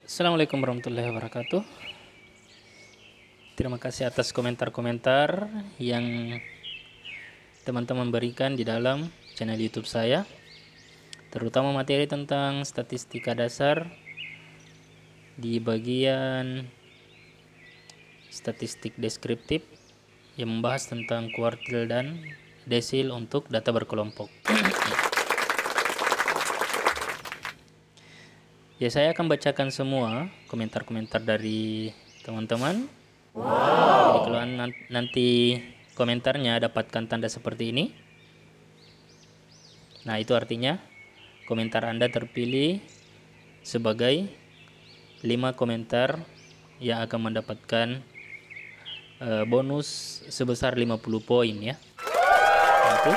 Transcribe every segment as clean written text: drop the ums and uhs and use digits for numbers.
Assalamualaikum warahmatullahi wabarakatuh. Terima kasih atas komentar-komentar yang teman-teman berikan di dalam channel YouTube saya, terutama materi tentang statistika dasar di bagian statistik deskriptif yang membahas tentang kuartil dan desil untuk data berkelompok. Ya, saya akan bacakan semua komentar-komentar dari teman-teman. Jadi kalau nanti komentarnya dapatkan tanda seperti ini, nah itu artinya komentar Anda terpilih sebagai 5 komentar yang akan mendapatkan bonus sebesar 50 poin ya untuk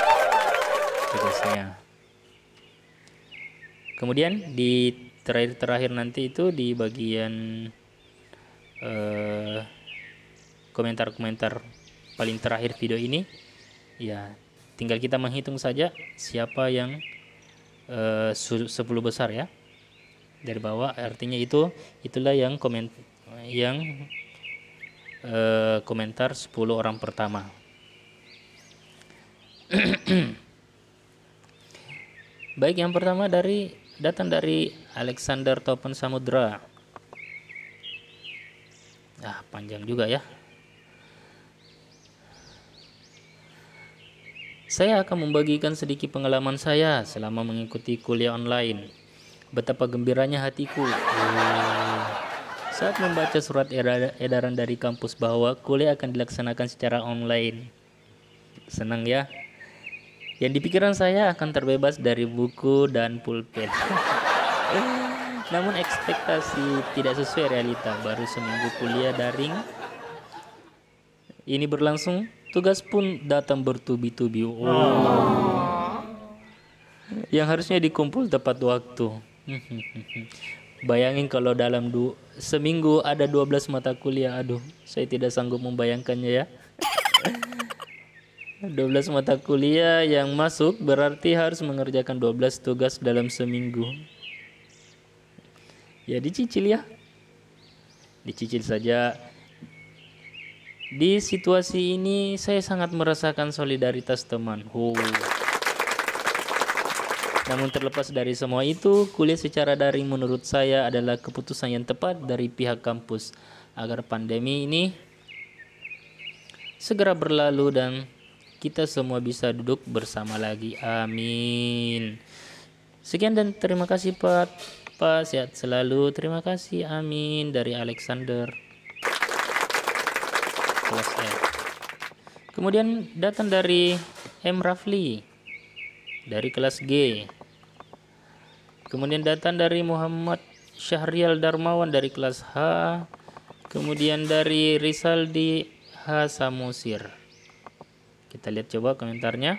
tugasnya. Kemudian di terakhir nanti itu di bagian komentar-komentar paling terakhir video ini, ya tinggal kita menghitung saja siapa yang 10 besar ya dari bawah, artinya itulah yang komentar 10 orang pertama. Baik, yang pertama datang dari Alexander Topen Samudra. Panjang juga ya. Saya akan membagikan sedikit pengalaman saya selama mengikuti kuliah online. Betapa gembiranya hatiku saat membaca surat edaran dari kampus bahwa kuliah akan dilaksanakan secara online. Senang ya. Yang di pikiran saya akan terbebas dari buku dan pulpen. Namun ekspektasi tidak sesuai realita. Baru seminggu kuliah daring ini berlangsung, tugas pun datang bertubi-tubi. Yang harusnya dikumpul tepat waktu. Bayangin kalau dalam seminggu ada 12 mata kuliah. Aduh, saya tidak sanggup membayangkannya ya. 12 mata kuliah yang masuk berarti harus mengerjakan 12 tugas dalam seminggu. Ya dicicil ya. Dicicil saja. Di situasi ini saya sangat merasakan solidaritas teman. Namun terlepas dari semua itu, kuliah secara daring menurut saya adalah keputusan yang tepat dari pihak kampus agar pandemi ini segera berlalu dan kita semua bisa duduk bersama lagi. Amin. Sekian dan terima kasih Pak. Sehat selalu. Terima kasih. Amin. Dari Alexander kelas F. Kemudian datang dari M. Rafli dari kelas G. Kemudian datang dari Muhammad Syahrial Darmawan dari kelas H. Kemudian dari Rizaldi H. Samusir. Kita lihat coba komentarnya.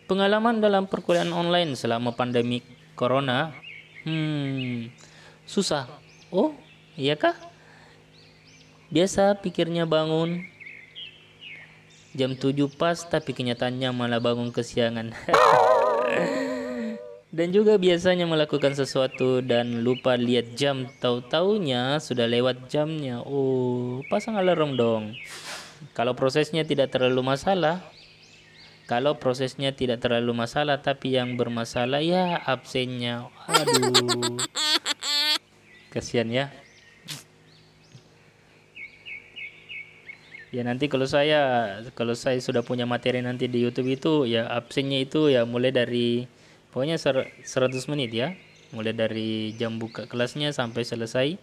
Pengalaman dalam perkuliahan online selama pandemi corona. Susah. Oh, iya kah? Biasa pikirnya bangun jam 7 pas, tapi kenyataannya malah bangun kesiangan. Dan juga biasanya melakukan sesuatu dan lupa lihat jam, tahu-taunya sudah lewat jamnya. Oh, pasang alarm dong. Kalau prosesnya tidak terlalu masalah, tapi yang bermasalah ya absennya. Aduh, kasihan ya. Ya nanti kalau saya sudah punya materi nanti di YouTube itu ya absennya itu ya mulai dari pokoknya 100 menit ya. Mulai dari jam buka kelasnya sampai selesai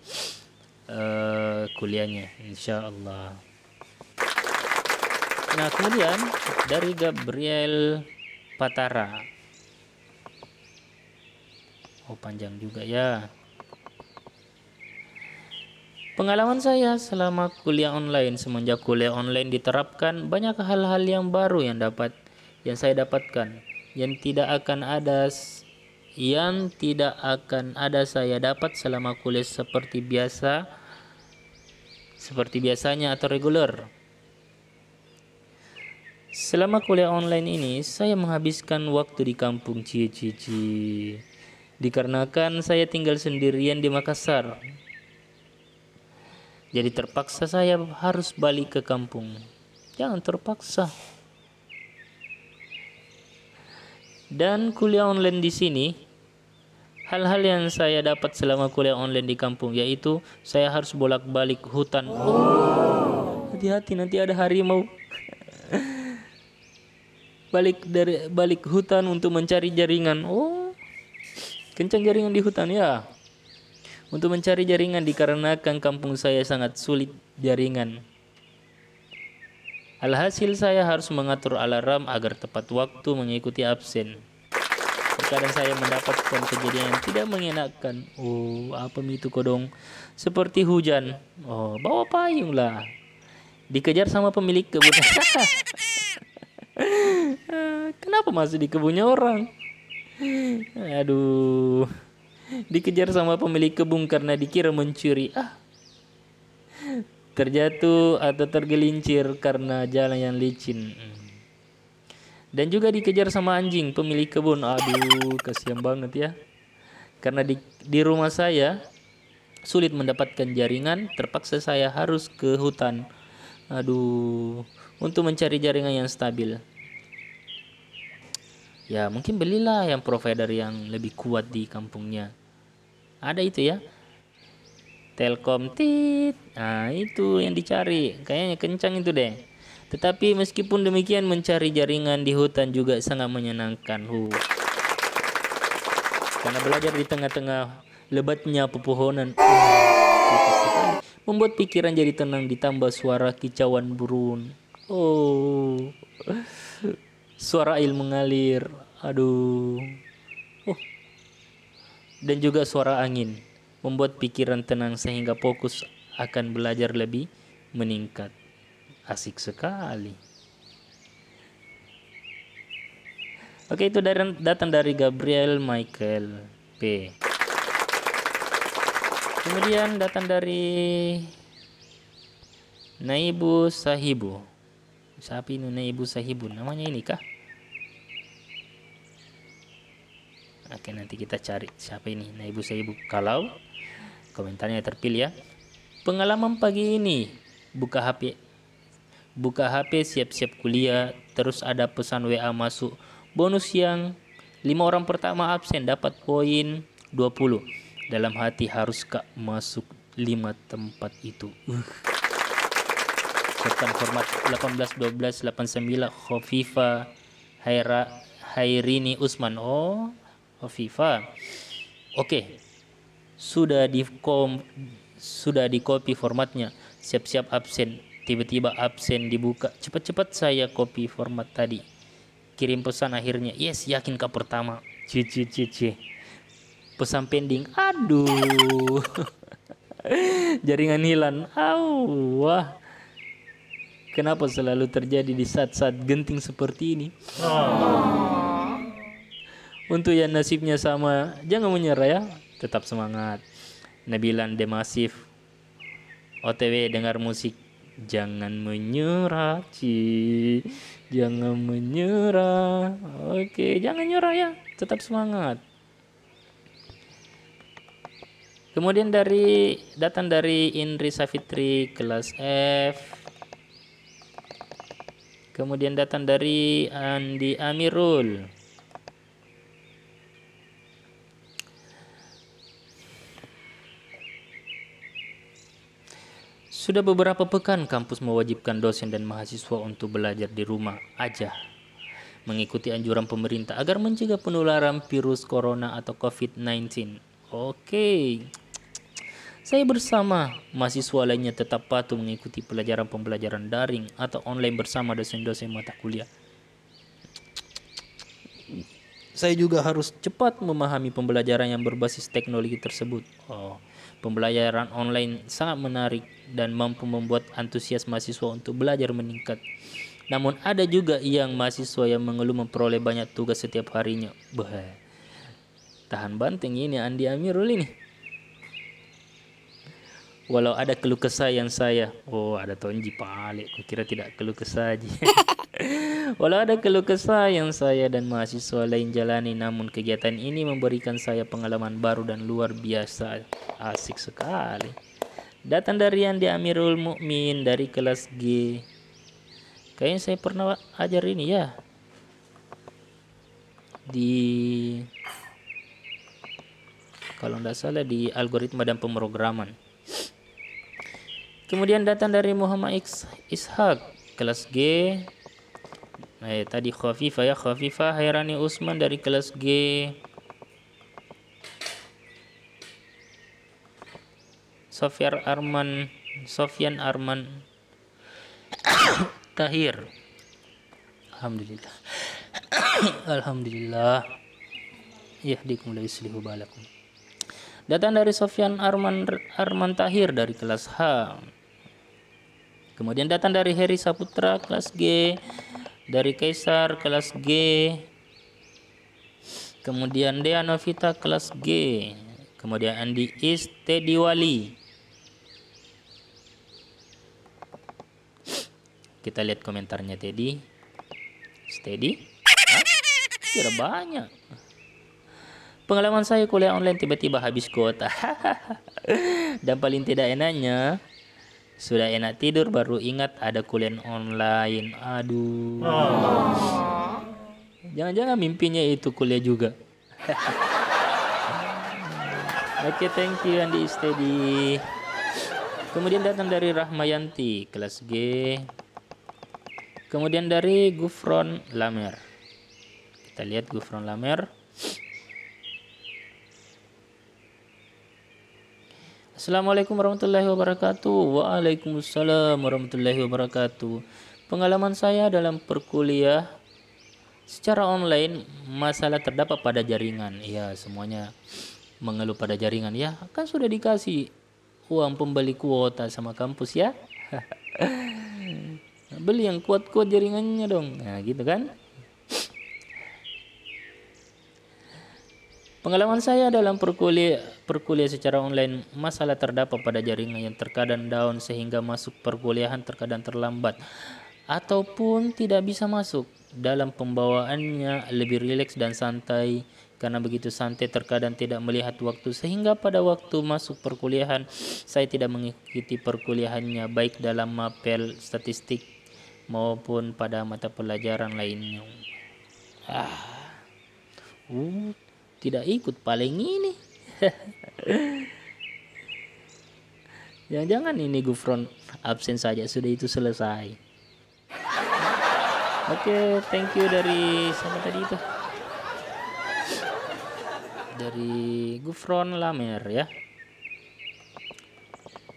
kuliahnya insyaallah. Nah, kemudian dari Gabriel Patara. Oh, panjang juga ya. Pengalaman saya selama kuliah online. Semenjak kuliah online diterapkan, banyak hal-hal yang baru yang saya dapatkan yang tidak akan ada saya dapat selama kuliah seperti biasanya atau reguler. Selama kuliah online ini, saya menghabiskan waktu di kampung. Dikarenakan saya tinggal sendirian di Makassar, jadi terpaksa saya harus balik ke kampung. Jangan terpaksa. Dan kuliah online di sini, hal-hal yang saya dapat selama kuliah online di kampung yaitu saya harus bolak-balik hutan. Oh, hati-hati nanti ada harimau. Balik hutan untuk mencari jaringan. Oh, kencang jaringan di hutan ya. Untuk mencari jaringan dikarenakan kampung saya sangat sulit jaringan. Alhasil saya harus mengatur alarm agar tepat waktu mengikuti absen. Terkadang saya mendapatkan kejadian yang tidak mengenakan. Oh, apa itu kodong? Seperti hujan. Oh, bawa payung lah. Dikejar sama pemilik kebun. Kenapa masih di kebunnya orang? Aduh. Dikejar sama pemilik kebun karena dikira mencuri. Terjatuh atau tergelincir karena jalan yang licin. Dan juga dikejar sama anjing pemilik kebun. Aduh, kasihan banget ya. Karena di rumah saya sulit mendapatkan jaringan, terpaksa saya harus ke hutan. Aduh, untuk mencari jaringan yang stabil. Ya, mungkin belilah yang provider yang lebih kuat di kampungnya. Ada itu ya. Telkom tit. Nah, itu yang dicari. Kayaknya kencang itu deh. Tetapi meskipun demikian mencari jaringan di hutan juga sangat menyenangkan. Karena belajar di tengah-tengah lebatnya pepohonan. Membuat pikiran jadi tenang ditambah suara kicauan burung. Oh. Suara air mengalir. Aduh. Dan juga suara angin membuat pikiran tenang sehingga fokus akan belajar lebih meningkat. Asik sekali. Oke, itu datang dari Gabriel Michael P. Kemudian datang dari Naibu Sahibu. Siapa ini Naibu Sahibu? Namanya ini kah? Oke, nanti kita cari siapa ini Naibu Sahibu. Kalau komentarnya terpilih ya. Pengalaman pagi ini, buka HP siap-siap kuliah, terus ada pesan WA masuk. Bonus yang 5 orang pertama absen dapat poin 20. Dalam hati harus Kak masuk 5 tempat itu. Serta format 18 12 89 Khofifa Hairini Usman. Oh, Khofifa. Oke. Sudah di copy formatnya. Siap-siap absen. Tiba-tiba absen dibuka. Cepat-cepat saya copy format tadi. Kirim pesan akhirnya. Yes, yakin Kak pertama. Cici. Pesan pending. Aduh. Jaringan hilang. Wah. Kenapa selalu terjadi di saat-saat genting seperti ini? Untuk yang nasibnya sama, jangan menyerah ya. Tetap semangat. Nabilan Demasif OTW dengar musik. Jangan menyerah, jangan menyerah. Oke, jangan nyerah ya. Tetap semangat. Kemudian datang dari Indri Safitri kelas F. Kemudian datang dari Andi Amirul. Sudah beberapa pekan kampus mewajibkan dosen dan mahasiswa untuk belajar di rumah aja, mengikuti anjuran pemerintah agar mencegah penularan virus corona atau COVID-19. Oke. Saya bersama mahasiswa lainnya tetap patuh mengikuti pembelajaran daring atau online bersama dosen-dosen mata kuliah. Saya juga harus cepat memahami pembelajaran yang berbasis teknologi tersebut. Pembelajaran online sangat menarik dan mampu membuat antusias mahasiswa untuk belajar meningkat. Namun ada juga yang mahasiswa yang mengeluh memperoleh banyak tugas setiap harinya. Tahan banteng ini Andi Amirul ini. Walau ada keluh kesah yang ada Tonji Pale, kukira tidak keluh kesah aja. Walau ada keluh kesah yang saya dan mahasiswa lain jalani, namun kegiatan ini memberikan saya pengalaman baru dan luar biasa. Asik sekali. Datang dari Andi Amirul Mukmin dari kelas G. Kayaknya saya pernah ajar ini ya. Kalau tidak salah di algoritma dan pemrograman. Kemudian datang dari Muhammad Ishak kelas G. Tadi Khafifah Hairani Usman dari kelas G. Sofyan Arman Tahir. Alhamdulillah. Alhamdulillah. Yahdikum la yuslihu balakum. Datang dari Sofyan Arman Tahir dari kelas H. Kemudian datang dari Heri Saputra kelas G, dari Kaisar kelas G. Kemudian Dea Novita kelas G. Kemudian Andi Istediwali. Kita lihat komentarnya Teddy. Steady? Tidak banyak. Pengalaman saya kuliah online tiba-tiba habis kuota. Dan paling tidak enaknya, sudah enak tidur baru ingat ada kuliah online. Aduh. Jangan-jangan mimpinya itu kuliah juga. Oke, thank you Andi Steady. Kemudian datang dari Rahmayanti kelas G. Kemudian dari Gufron Lamer. Kita lihat Gufron Lamer. Assalamualaikum warahmatullahi wabarakatuh. Waalaikumsalam warahmatullahi wabarakatuh. Pengalaman saya dalam perkuliah secara online, masalah terdapat pada jaringan. Ya, semuanya mengeluh pada jaringan ya. Kan sudah dikasih uang pembeli kuota sama kampus ya. Beli yang kuat-kuat jaringannya dong. Nah, gitu kan? Pengalaman saya dalam perkuliah secara online, masalah terdapat pada jaringan yang terkadang down sehingga masuk perkuliahan terkadang terlambat ataupun tidak bisa masuk. Dalam pembawaannya lebih rileks dan santai, karena begitu santai terkadang tidak melihat waktu sehingga pada waktu masuk perkuliahan saya tidak mengikuti perkuliahannya baik dalam mapel statistik maupun pada mata pelajaran lainnya. Tidak ikut paling ini. Jangan-jangan ini Gufron absen saja sudah itu selesai. Oke, thank you dari siapa tadi itu? Dari Gufron Lamer ya.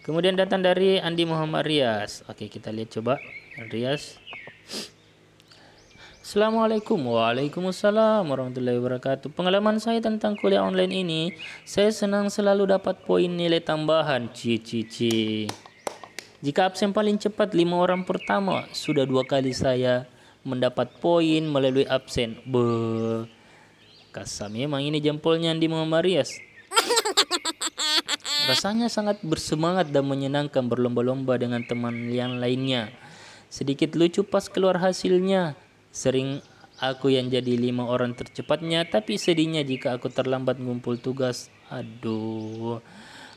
Kemudian datang dari Andi Muhammad Rias. Oke, kita lihat coba Rias. Assalamualaikum. Waalaikumsalam warahmatullahi wabarakatuh. Pengalaman saya tentang kuliah online ini, saya senang selalu dapat poin nilai tambahan. Jika absen paling cepat 5 orang pertama, sudah 2 kali saya mendapat poin melalui absen. Kasar memang ini jempolnya Andi Muhammad Rias. Rasanya sangat bersemangat dan menyenangkan berlomba-lomba dengan teman yang lainnya. Sedikit lucu pas keluar hasilnya. Sering aku yang jadi 5 orang tercepatnya, tapi sedihnya jika aku terlambat ngumpul tugas. Aduh.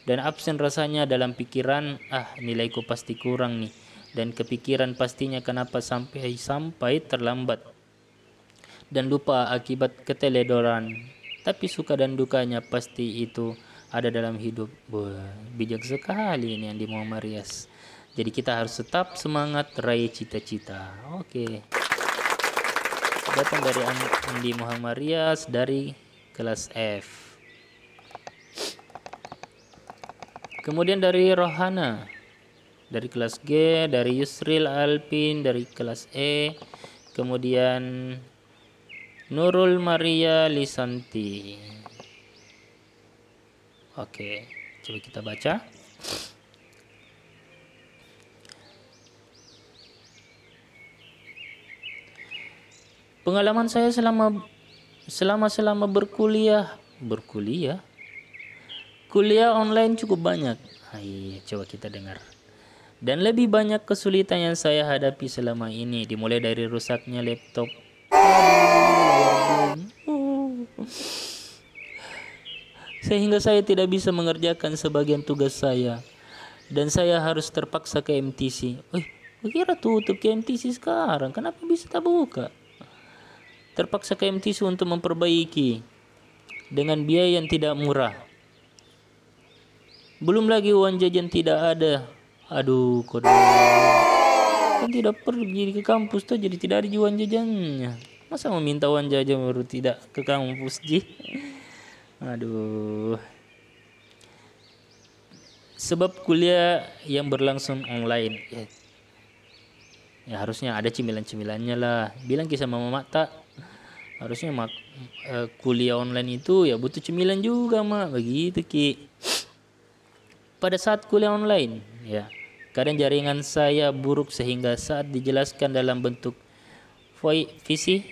Dan absen rasanya dalam pikiran, nilaiku pasti kurang nih. Dan kepikiran pastinya kenapa sampai terlambat. Dan lupa akibat keteledoran. Tapi suka dan dukanya pasti itu ada dalam hidup. Bijak sekali ini Andi Muhammad Rias. Jadi kita harus tetap semangat raih cita-cita. Oke. Datang dari Andi Muhammad Rias dari kelas F. Kemudian dari Rohana dari kelas G, dari Yusril Alpin dari kelas E, kemudian Nurul Maria Lisanti. Oke, coba kita baca. Pengalaman saya selama kuliah online cukup banyak. Coba kita dengar. Dan lebih banyak kesulitan yang saya hadapi selama ini, dimulai dari rusaknya laptop. Sehingga saya tidak bisa mengerjakan sebagian tugas saya. Dan saya harus terpaksa ke MTC. Kira tutup ke MTC sekarang, kenapa bisa tak buka? Terpaksa ke MTC untuk memperbaiki dengan biaya yang tidak murah. Belum lagi uang jajan tidak ada. Aduh, kodok. Kan tidak pergi ke kampus tuh, jadi tidak ada uang jajannya. Masa meminta uang jajan baru tidak ke kampus, Ji? Aduh. Sebab kuliah yang berlangsung online. Ya harusnya ada cemilan-cemilannya lah. Bilang kisah mama tak. Harusnya kuliah online itu ya butuh cemilan juga, Mak. Begitu, Ki. Pada saat kuliah online, ya, kadang jaringan saya buruk sehingga saat dijelaskan dalam bentuk visi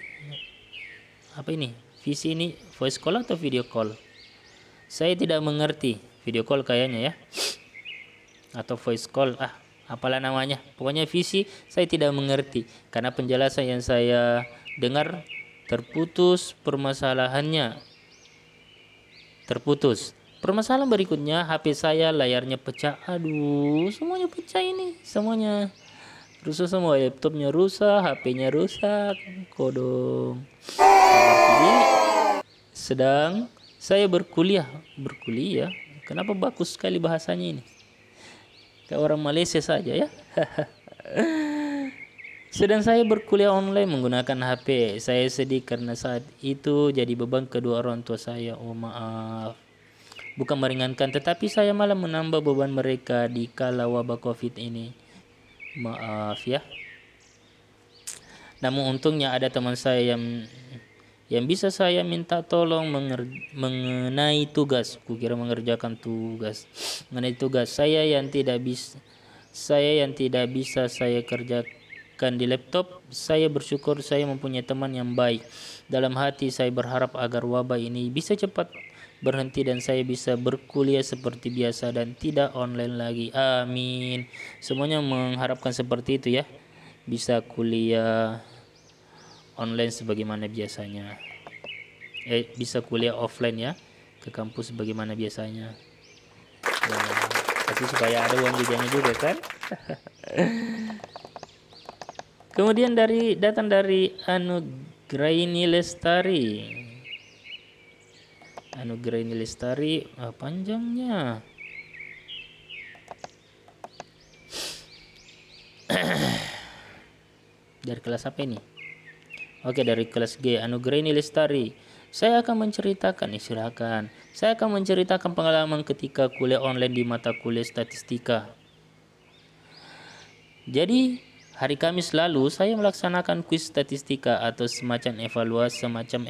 ini voice call atau video call, saya tidak mengerti. Video call kayaknya ya, atau voice call, apalah namanya, pokoknya visi saya tidak mengerti karena penjelasan yang saya dengar terputus. Permasalahan berikutnya, HP saya layarnya pecah. Aduh, semuanya pecah ini, semuanya rusak semua. Laptopnya rusak, HP-nya rusak, kodong. Sedang saya berkuliah. Kenapa bagus sekali bahasanya ini? Kayak orang Malaysia saja ya. Sedang saya berkuliah online menggunakan HP. Saya sedih karena saat itu jadi beban kedua orang tua saya. Oh maaf. Bukan meringankan, tetapi saya malah menambah beban mereka di kala wabah COVID ini. Maaf ya. Namun untungnya ada teman saya yang bisa saya minta tolong mengenai tugas. Kukira mengerjakan tugas. Mengenai tugas saya yang tidak bisa saya kerjakan di laptop. Saya bersyukur saya mempunyai teman yang baik. Dalam hati saya berharap agar wabah ini bisa cepat berhenti dan saya bisa berkuliah seperti biasa dan tidak online lagi. Amin. Semuanya mengharapkan seperti itu ya. Bisa kuliah online sebagaimana biasanya. Bisa kuliah offline ya, ke kampus sebagaimana biasanya. Ya, pasti supaya ada uang jajannya juga kan. Kemudian datang dari Anugraini Lestari. Anugraini Lestari, panjangnya. Dari kelas apa ini? Oke, dari kelas G. Anugraini Lestari. Saya akan menceritakan pengalaman ketika kuliah online di mata kuliah statistika. Jadi, hari Kamis lalu saya melaksanakan kuis statistika atau semacam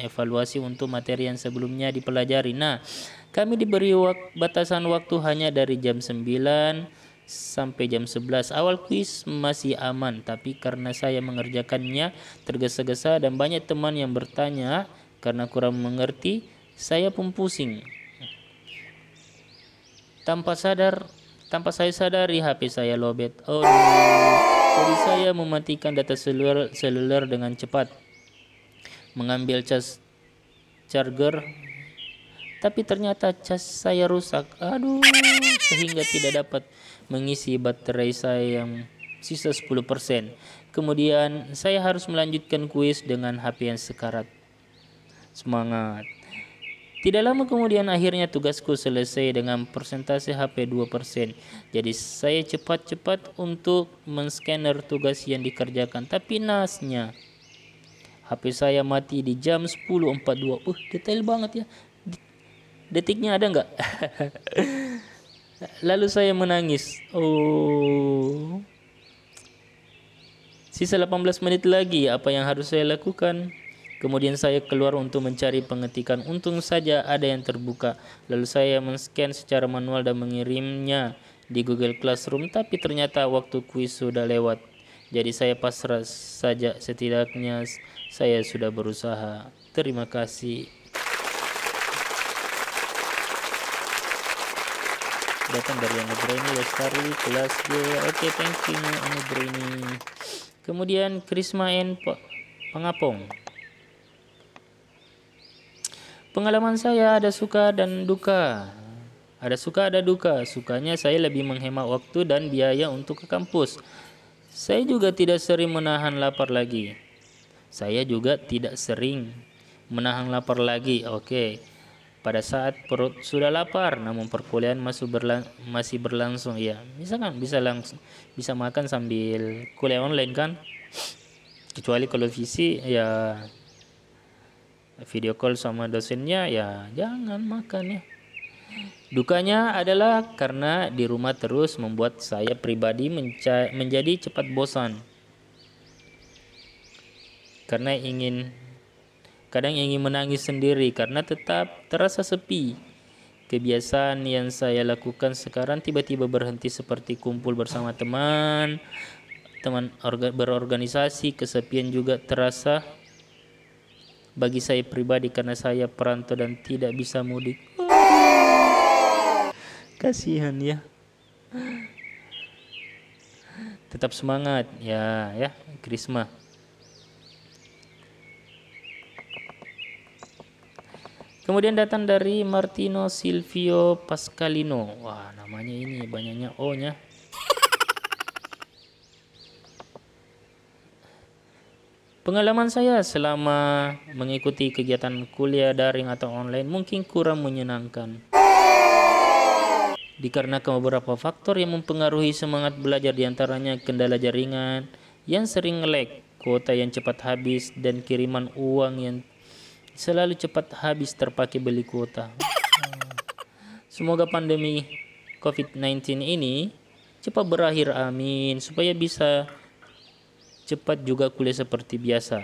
evaluasi untuk materi yang sebelumnya dipelajari. Nah, kami diberi batasan waktu hanya dari jam 9 sampai jam 11. Awal kuis masih aman, tapi karena saya mengerjakannya tergesa-gesa dan banyak teman yang bertanya karena kurang mengerti, saya pun pusing. Tanpa saya sadari HP saya lowbat. Oh, jadi saya mematikan data seluler dengan cepat, mengambil charger, tapi ternyata cas saya rusak. Aduh, sehingga tidak dapat mengisi baterai saya yang sisa 10%. Kemudian saya harus melanjutkan kuis dengan HP yang sekarat. Semangat. Tidak lama kemudian akhirnya tugasku selesai dengan persentase HP 2%. Jadi saya cepat-cepat untuk men-scanner tugas yang dikerjakan. Tapi nasnya HP saya mati di jam 10.42. Detail banget ya. Detiknya ada nggak? Lalu saya menangis. Sisa 18 menit lagi, apa yang harus saya lakukan? Kemudian saya keluar untuk mencari pengetikan. Untung saja ada yang terbuka. Lalu saya men-scan secara manual dan mengirimnya di Google Classroom. Tapi ternyata waktu kuis sudah lewat. Jadi saya pasrah saja. Setidaknya saya sudah berusaha. Terima kasih. datang dari Anugreni Lestari kelas G. Oke, thank you Anugreni. Kemudian Krisma N Pengapong. Pengalaman saya ada suka dan duka. Ada suka ada duka. Sukanya saya lebih menghemat waktu dan biaya untuk ke kampus. Saya juga tidak sering menahan lapar lagi. Saya juga tidak sering menahan lapar lagi. Oke. Pada saat perut sudah lapar namun perkuliahan masih berlangsung, ya. Misalkan bisa makan sambil kuliah online kan? Kecuali kalau visi ya video call sama dosennya, ya jangan makan ya. Dukanya adalah karena di rumah terus membuat saya pribadi menjadi cepat bosan. Karena kadang ingin menangis sendiri karena tetap terasa sepi. Kebiasaan yang saya lakukan sekarang tiba-tiba berhenti seperti kumpul bersama teman berorganisasi. Kesepian juga terasa bagi saya pribadi karena saya perantau dan tidak bisa mudik. Kasihan ya. Tetap semangat ya Krisma. Kemudian datang dari Martino Silvio Pascalino. Wah, namanya ini banyaknya O-nya. Pengalaman saya selama mengikuti kegiatan kuliah daring atau online mungkin kurang menyenangkan. Dikarenakan beberapa faktor yang mempengaruhi semangat belajar, diantaranya kendala jaringan yang sering nge-lag, kuota yang cepat habis, dan kiriman uang yang selalu cepat habis terpakai beli kuota. Semoga pandemi COVID-19 ini cepat berakhir, amin, supaya bisa cepat juga kuliah seperti biasa.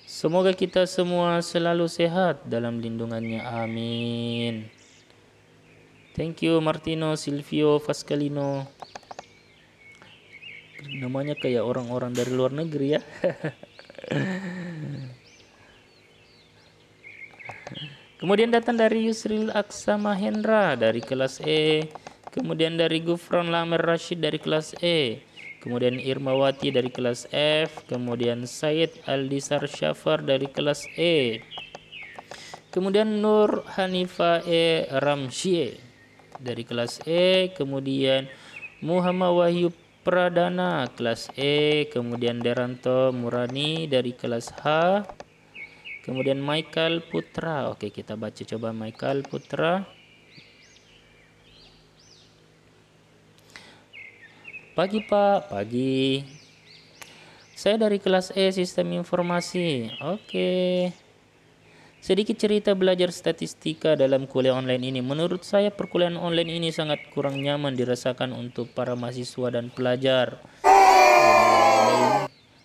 Semoga kita semua selalu sehat dalam lindungannya, amin. Thank you Martino Silvio Pascalino. Namanya kayak orang-orang dari luar negeri ya. Kemudian datang dari Yusril Aksa Mahendra dari kelas E. Kemudian dari Gufron Lamer Rashid dari kelas E. Kemudian Irmawati dari kelas F. Kemudian Said Aldisar Syafar dari kelas E. Kemudian Nur Hanifa Ramsyie dari kelas E. Kemudian Muhammad Wahyu Pradana kelas E. Kemudian Deranto Murani dari kelas H. Kemudian Michael Putra. Oke, kita baca coba Michael Putra. Pagi Pak, pagi. Saya dari kelas E Sistem Informasi. Oke. Sedikit cerita belajar statistika dalam kuliah online ini. Menurut saya perkuliahan online ini sangat kurang nyaman dirasakan untuk para mahasiswa dan pelajar.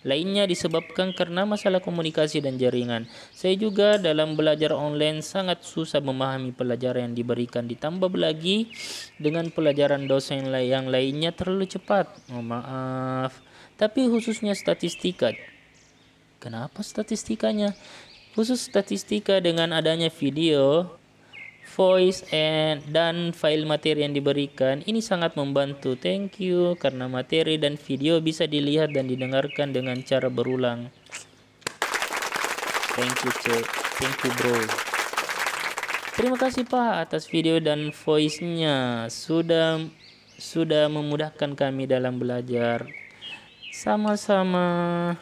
Lainnya disebabkan karena masalah komunikasi dan jaringan. Saya juga dalam belajar online sangat susah memahami pelajaran yang diberikan, ditambah lagi dengan pelajaran dosen yang lainnya terlalu cepat. Oh, maaf. Tapi khususnya statistika. Kenapa statistikanya? Khusus statistika dengan adanya video, voice, dan file materi yang diberikan ini sangat membantu. Thank you, karena materi dan video bisa dilihat dan didengarkan dengan cara berulang. Thank you Cek, thank you bro. Terima kasih Pak atas video dan voice-nya, sudah memudahkan kami dalam belajar. Sama-sama.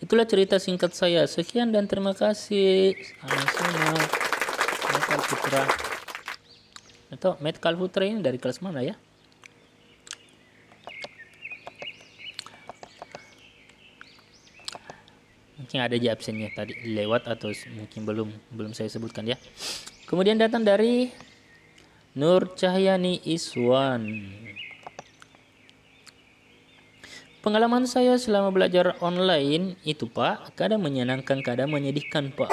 Itulah cerita singkat saya. Sekian dan terima kasih. Sama-sama. Metkal Putra. Atau Metkal Putra ini dari kelas mana ya? Mungkin ada aja absennya tadi lewat atau mungkin belum saya sebutkan ya. Kemudian datang dari Nur Cahyani Iswan. Pengalaman saya selama belajar online itu Pak, kadang menyenangkan, kadang menyedihkan Pak.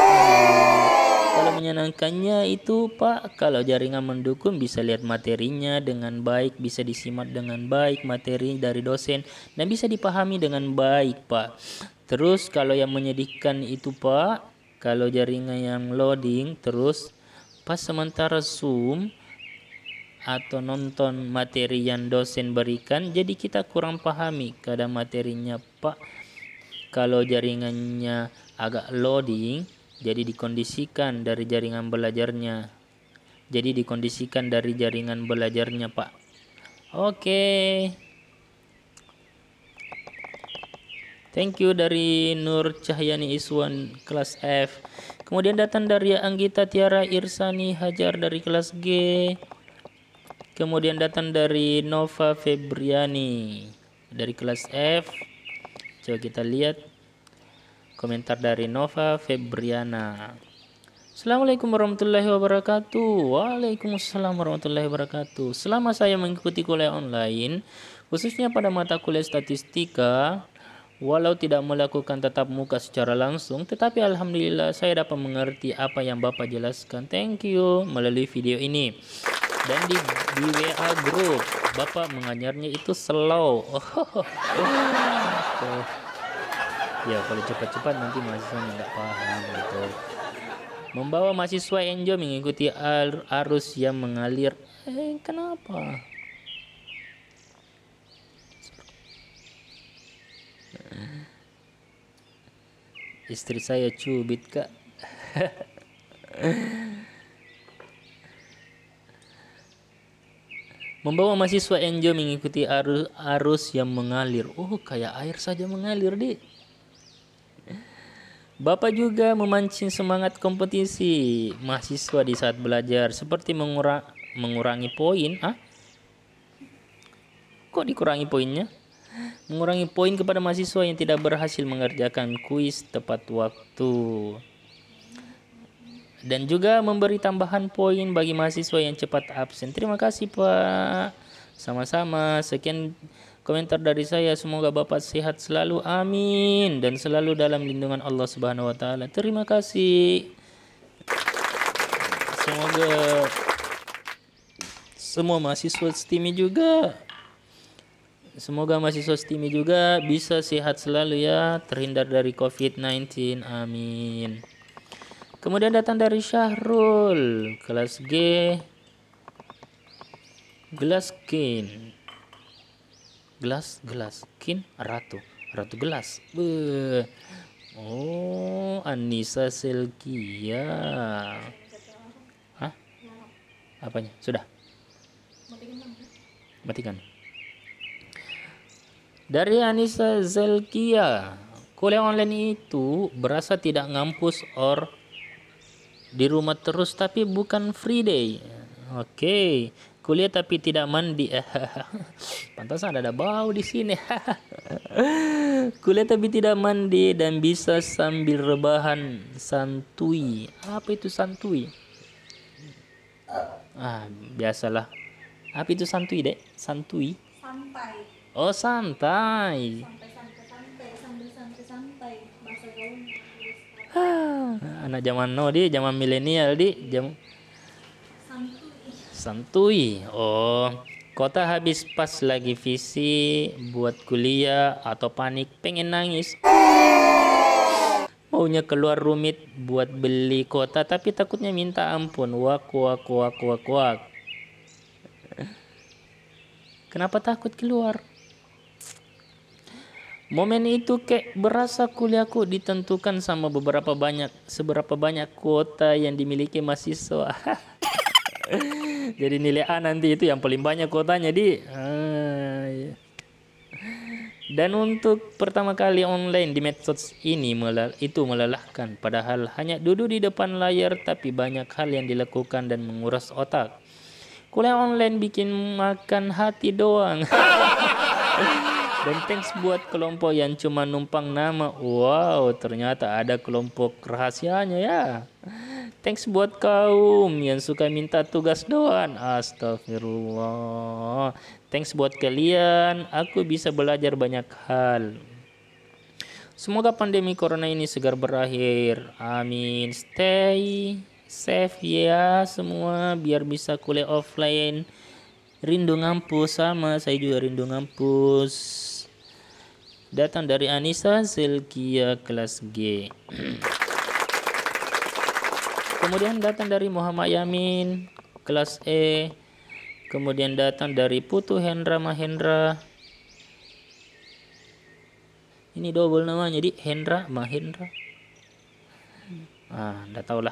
Kalau menyenangkannya itu Pak, kalau jaringan mendukung bisa lihat materinya dengan baik, bisa disimak dengan baik materi dari dosen, dan bisa dipahami dengan baik Pak. Terus kalau yang menyedihkan itu Pak, kalau jaringan yang loading terus pas sementara Zoom atau nonton materi yang dosen berikan, jadi kita kurang pahami kadang materinya Pak. Kalau jaringannya agak loading, jadi dikondisikan dari jaringan belajarnya. Jadi dikondisikan dari jaringan belajarnya Pak. Oke. Thank you dari Nur Cahyani Iswan kelas F. Kemudian datang dari Anggita Tiara Irsani Hajar dari kelas G. Kemudian datang dari Nova Febriani dari kelas F. Coba kita lihat komentar dari Nova Febriana. Assalamualaikum warahmatullahi wabarakatuh. Waalaikumsalam warahmatullahi wabarakatuh. Selama saya mengikuti kuliah online, khususnya pada mata kuliah statistika, walau tidak melakukan tatap muka secara langsung, tetapi alhamdulillah saya dapat mengerti apa yang Bapak jelaskan. Thank you melalui video ini. Dan di WA group, Bapak mengajarnya itu slow. Ya kalau cepat-cepat nanti mahasiswa nggak paham gitu. Membawa mahasiswa enjoy mengikuti arus yang mengalir. Kenapa? Istri saya cubit Kak. Membawa mahasiswa enjoy mengikuti arus yang mengalir. Oh, kayak air saja mengalir, Dik. Bapak juga memancing semangat kompetisi mahasiswa di saat belajar, seperti mengurangi poin. Kok dikurangi poinnya? Mengurangi poin kepada mahasiswa yang tidak berhasil mengerjakan kuis tepat waktu. Dan juga memberi tambahan poin bagi mahasiswa yang cepat absen. Terima kasih Pak. Sama-sama. Sekian komentar dari saya. Semoga Bapak sehat selalu. Amin. Dan selalu dalam lindungan Allah Subhanahu wa taala. Terima kasih. Semoga semua mahasiswa STIMI juga bisa sehat selalu ya, terhindar dari COVID-19. Amin. Kemudian datang dari Syahrul, kelas G, Gelaskin, Ratu gelas. Oh, Anissa Selkia. Apanya? Sudah? Matikan. Dari Anissa Zelkia, kuliah online itu berasa tidak ngampus di rumah terus, tapi bukan free day. Oke, kuliah tapi tidak mandi. Pantasan ada bau di sini. Kuliah tapi tidak mandi dan bisa sambil rebahan santuy. Apa itu santuy? Biasalah. Apa itu santuy, Dek? Santuy? Santai. Oh, santai. Santai. Bahasa gaulnya. Anak zaman now zaman milenial santuy. Oh, kota habis pas lagi visi buat kuliah atau panik pengen nangis. Maunya keluar rumit buat beli kota tapi takutnya minta ampun. Wak. Kenapa takut keluar? Momen itu kayak berasa kuliahku ditentukan sama seberapa banyak kuota yang dimiliki mahasiswa. Jadi nilai A nanti itu yang paling banyak kuotanya ya. Dan untuk pertama kali online di medsos ini itu melelahkan. Padahal hanya duduk di depan layar tapi banyak hal yang dilakukan dan menguras otak. Kuliah online bikin makan hati doang. Dan thanks buat kelompok yang cuma numpang nama. Wow, ternyata ada kelompok rahasianya ya. Thanks buat kaum yang suka minta tugas doang. Astagfirullah. Thanks buat kalian. Aku bisa belajar banyak hal. Semoga pandemi corona ini segera berakhir. Amin. Stay safe ya semua biar bisa kuliah offline. Rindu ngampus, sama saya juga rindu ngampus. datang dari Anissa Silkia kelas G. Kemudian datang dari Muhammad Yamin kelas E. Kemudian datang dari Putu Hendra Mahendra. Ini double namanya, jadi Hendra Mahendra. Enggak tahulah.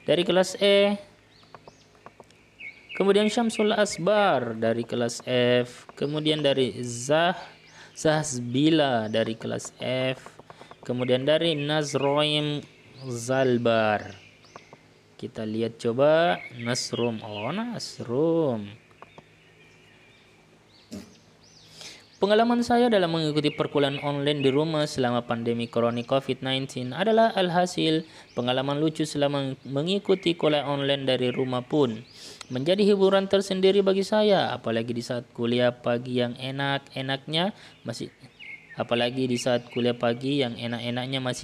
Dari kelas E. Kemudian Syamsul Asbar dari kelas F. Kemudian dari Zahzbila dari kelas F. Kemudian dari Nazroim Zalbar. Kita lihat coba Nasrum. Oh, Nasrum. Pengalaman saya dalam mengikuti perkuliahan online di rumah selama pandemi corona COVID-19 adalah alhasil pengalaman lucu selama mengikuti kuliah online dari rumah pun menjadi hiburan tersendiri bagi saya, apalagi di saat kuliah pagi yang enak-enaknya masih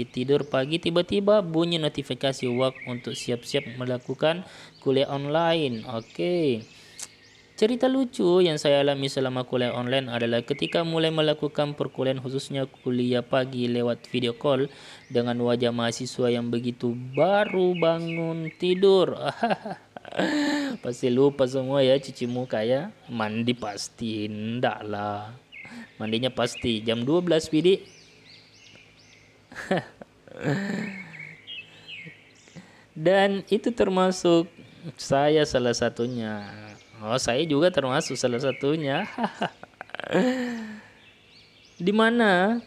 tidur pagi, tiba-tiba bunyi notifikasi WhatsApp untuk siap-siap melakukan kuliah online. Oke. Cerita lucu yang saya alami selama kuliah online adalah ketika mulai melakukan perkuliahan khususnya kuliah pagi lewat video call dengan wajah mahasiswa yang begitu baru bangun tidur. Pasti lupa semua ya cuci muka ya. Mandi pasti enggak lah. Mandinya pasti jam 12 Widi. Dan itu termasuk saya salah satunya. Oh, saya juga termasuk salah satunya. Di mana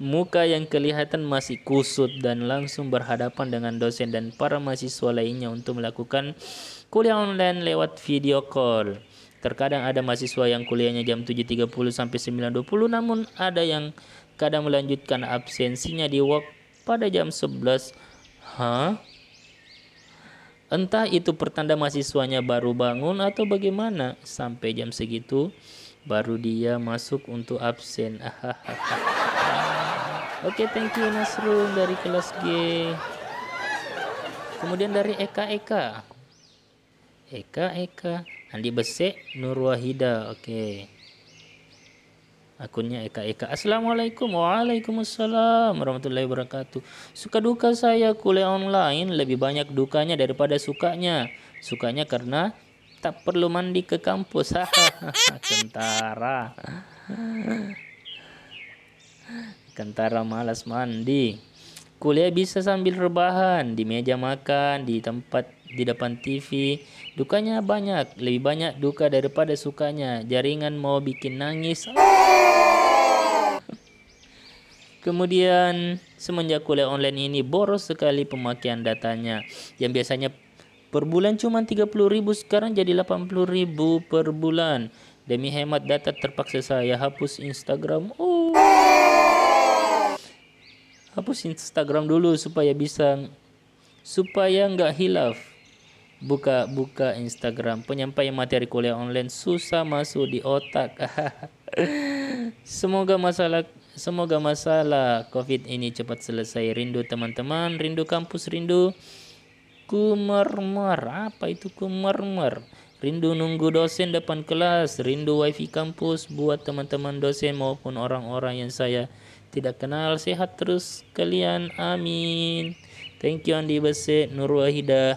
muka yang kelihatan masih kusut dan langsung berhadapan dengan dosen dan para mahasiswa lainnya untuk melakukan kuliah online lewat video call. Terkadang ada mahasiswa yang kuliahnya jam 7.30 sampai 9.20, namun ada yang kadang melanjutkan absensinya di work pada jam 11. Entah itu pertanda mahasiswanya baru bangun atau bagaimana, sampai jam segitu baru dia masuk untuk absen. Oke, thank you Nasrul dari kelas G. Kemudian dari Eka Andi Besek Nur Wahida. Oke. Akunnya Eka. Assalamualaikum. Waalaikumsalam warahmatullahi wabarakatuh. Suka duka saya kuliah online lebih banyak dukanya daripada sukanya. Sukanya karena tak perlu mandi ke kampus. Kentara malas mandi. Kuliah bisa sambil rebahan di meja makan, di depan TV. Dukanya banyak, lebih banyak duka daripada sukanya. Jaringan mau bikin nangis. Kemudian semenjak kuliah online ini boros sekali pemakaian datanya. Yang biasanya per bulan cuma 30.000, sekarang jadi 80.000 per bulan. Demi hemat data terpaksa saya hapus Instagram. Hapus Instagram dulu supaya nggak hilaf. Buka Instagram, penyampaian materi kuliah online susah masuk di otak. Semoga masalah COVID ini cepat selesai. Rindu teman-teman, rindu kampus, rindu kumermer. Apa itu kumermer? Rindu nunggu dosen depan kelas, rindu wifi kampus buat teman-teman dosen maupun orang-orang yang saya tidak kenal. Sehat terus kalian, amin. Thank you Andi Besek Nur Wahida.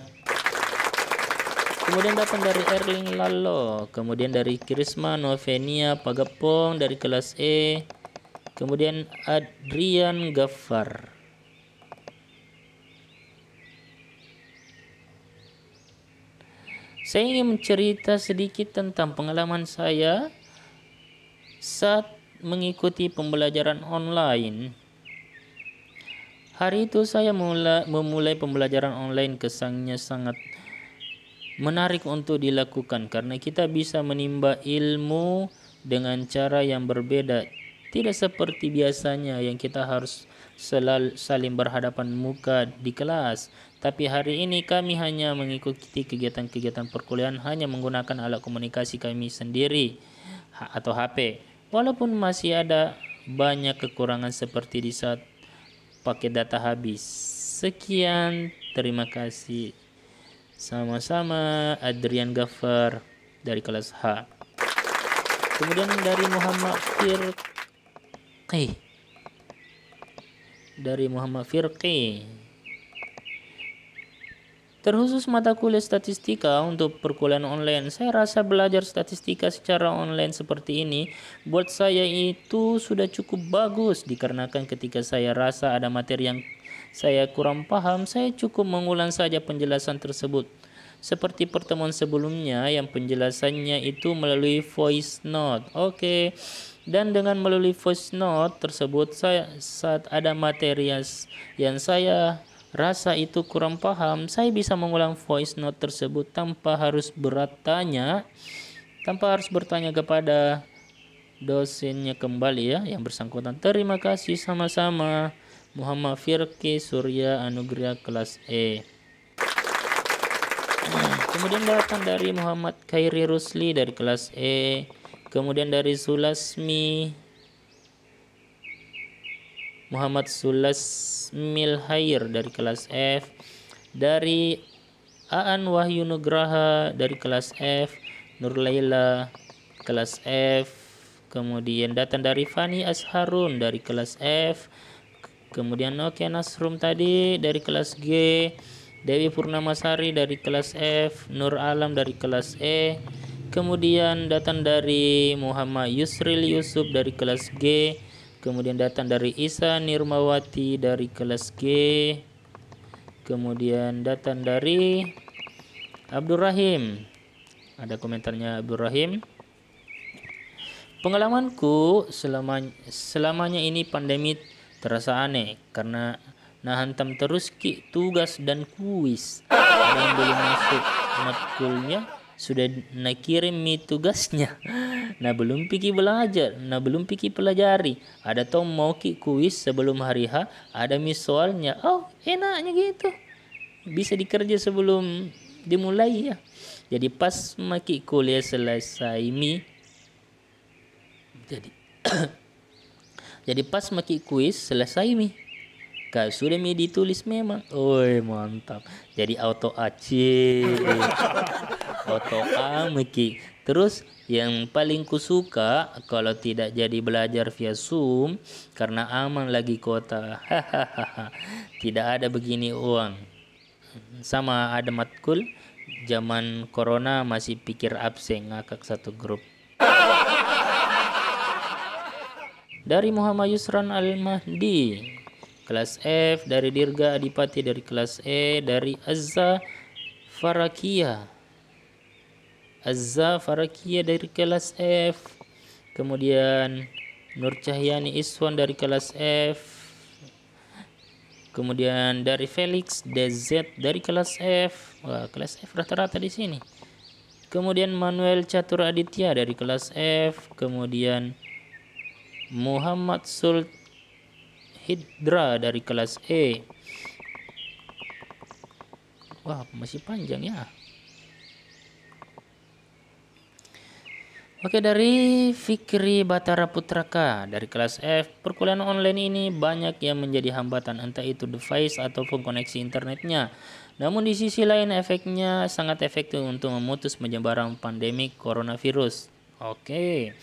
Kemudian datang dari Erling Lalo. Kemudian dari Krisma Novenia Pagapong dari kelas E. Kemudian Adrian Gaffar. Saya ingin mencerita sedikit tentang pengalaman saya saat mengikuti pembelajaran online. Hari itu saya memulai pembelajaran online. Kesannya sangat menarik untuk dilakukan karena kita bisa menimba ilmu dengan cara yang berbeda. Tidak seperti biasanya yang kita harus saling berhadapan muka di kelas. Tapi hari ini kami hanya mengikuti kegiatan-kegiatan perkuliahan hanya menggunakan alat komunikasi kami sendiri atau HP. Walaupun masih ada banyak kekurangan seperti di saat paket data habis. Sekian, terima kasih. Sama-sama Adrian Gaffar dari kelas H. Kemudian dari Muhammad Firqi. Dari Muhammad Firqi. Terkhusus mata kuliah statistika untuk perkuliahan online, saya rasa belajar statistika secara online seperti ini buat saya itu sudah cukup bagus, dikarenakan ketika saya rasa ada materi yang saya kurang paham, saya cukup mengulang saja penjelasan tersebut. Seperti pertemuan sebelumnya yang penjelasannya itu melalui voice note. Oke. Dan dengan melalui voice note tersebut, saya saat ada materi yang saya rasa itu kurang paham, saya bisa mengulang voice note tersebut tanpa harus bertanya kepada dosennya kembali ya yang bersangkutan. Terima kasih sama-sama. Muhammad Firqi Surya Anugrah kelas E. Kemudian datang dari Muhammad Khairi Rusli dari kelas E. Kemudian dari Muhammad Sulasmil Hair dari kelas F. Dari Aan Wahyu Nugraha dari kelas F. Nur Laila kelas F. Kemudian datang dari Fani Asharun dari kelas F. Kemudian Nasrum tadi dari kelas G. Dewi Purnamasari dari kelas F. Nur Alam dari kelas E. Kemudian datang dari Muhammad Yusril Yusuf dari kelas G. Kemudian datang dari Isa Nirmawati dari kelas G. Kemudian datang dari Abdul Rahim. Ada komentarnya Abdul Rahim. Pengalamanku selamanya ini pandemi terasa aneh karena hantam terus tugas dan kuis. Ada yang belum masuk matkulnya sudah nak kirim tugasnya. Nah belum pergi belajar, belum pergi pelajari. Ada tau mau kuis sebelum hari H, ada soalnya. Oh enaknya gitu, bisa dikerja sebelum dimulai ya. Jadi pas maki kuliah selesai jadi pas maki kuis selesai Kak sudah ditulis memang. Oi mantap. Jadi auto AC, auto A maki. Terus yang paling kusuka kalau tidak jadi belajar via Zoom karena aman lagi kota. Tidak ada begini uang. Sama ada matkul zaman corona masih pikir absen ngakak satu grup. Dari Muhammad Yusran Al-Mahdi kelas F. Dari Dirga Adipati dari kelas E. Dari Azza Farakia dari kelas F. Kemudian Nur Cahyani Iswan dari kelas F. Kemudian dari Felix DZ dari kelas F. Wah, kelas F rata-rata di sini. Kemudian Manuel Catur Aditya dari kelas F. Kemudian Muhammad Hidra dari kelas E. Wah, masih panjang ya. Oke, dari Fikri Batara Putraka dari kelas F. Perkuliahan online ini banyak yang menjadi hambatan, entah itu device ataupun koneksi internetnya. Namun di sisi lain efeknya sangat efektif untuk memutus penyebaran pandemi coronavirus. Oke.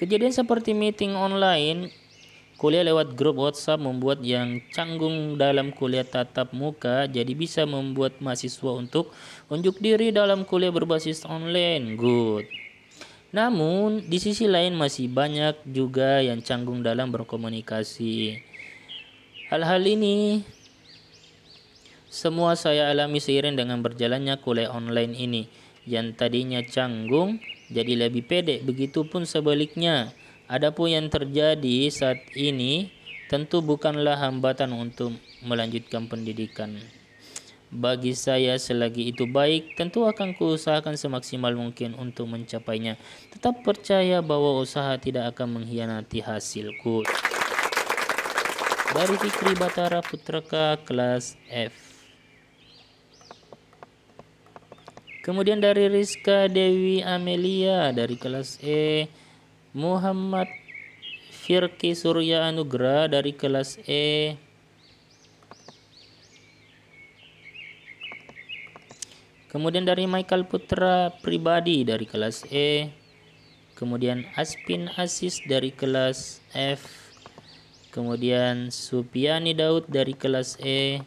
Kejadian seperti meeting online, kuliah lewat grup WhatsApp membuat yang canggung dalam kuliah tatap muka jadi bisa membuat mahasiswa untuk unjuk diri dalam kuliah berbasis online. Good. Namun di sisi lain masih banyak juga yang canggung dalam berkomunikasi. Hal-hal ini semua saya alami seiring dengan berjalannya kuliah online ini. Yang tadinya canggung jadi lebih pede, begitupun sebaliknya. Adapun yang terjadi saat ini tentu bukanlah hambatan untuk melanjutkan pendidikan. Bagi saya selagi itu baik, tentu akan kuusahakan semaksimal mungkin untuk mencapainya. Tetap percaya bahwa usaha tidak akan mengkhianati hasilku. Dari Fikri Batara Putraka kelas F. Kemudian dari Rizka Dewi Amelia dari kelas E. Muhammad Firqi Surya Anugrah dari kelas E. Kemudian dari Michael Putra Pribadi dari kelas E. Kemudian Aspin Asis dari kelas F. kemudian Supiani Daud dari kelas E,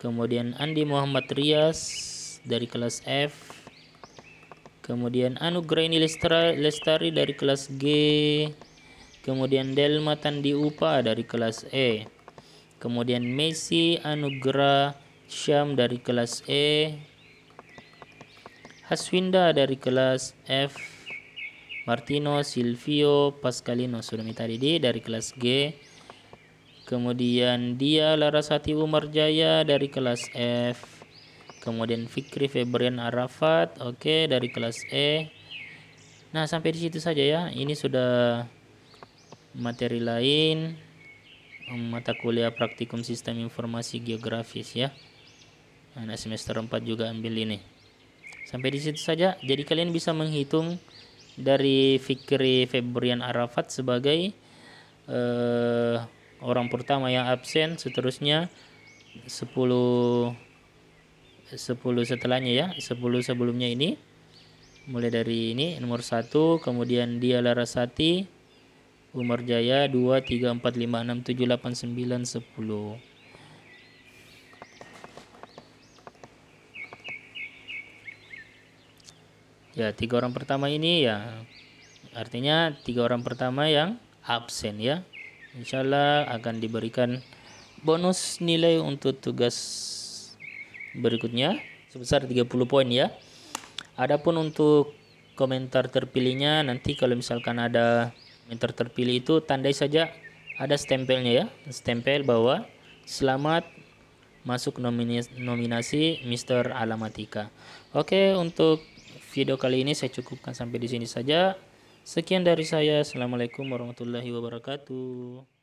kemudian Andi Muhammad Rias dari kelas F, kemudian Anugraini Lestari dari kelas G, kemudian Delma Tandi Upa dari kelas E, kemudian Messi Anugrah Syam dari kelas E, Haswinda dari kelas F, Martino Silvio Pascalino Sudami tadi dari kelas G, kemudian Dia Larasati Umar Jaya dari kelas F, kemudian Fikri Febrian Arafat dari kelas E. Nah, sampai di situ saja ya. Ini sudah materi lain, mata kuliah praktikum sistem informasi geografis ya. Anak semester 4 juga ambil ini. Sampai di situ saja. Jadi kalian bisa menghitung dari Fikri Febrian Arafat sebagai orang pertama yang absen, seterusnya 10 setelahnya ya, 10 sebelumnya ini. Mulai dari ini nomor 1, kemudian Dia Larasati, Umar Jaya 2, 3, 4, 5, 6, 7, 8, 9, 10. Ya, 3 orang pertama ini ya, artinya 3 orang pertama yang absen ya. Insyaallah akan diberikan bonus nilai untuk tugas berikutnya sebesar 30 poin ya. Adapun untuk komentar terpilihnya, nanti kalau misalkan ada komentar terpilih itu tandai saja ada stempelnya ya, stempel bahwa selamat masuk nominasi Mister Alamatika. Oke, untuk video kali ini saya cukupkan sampai di sini saja. Sekian dari saya. Assalamualaikum warahmatullahi wabarakatuh.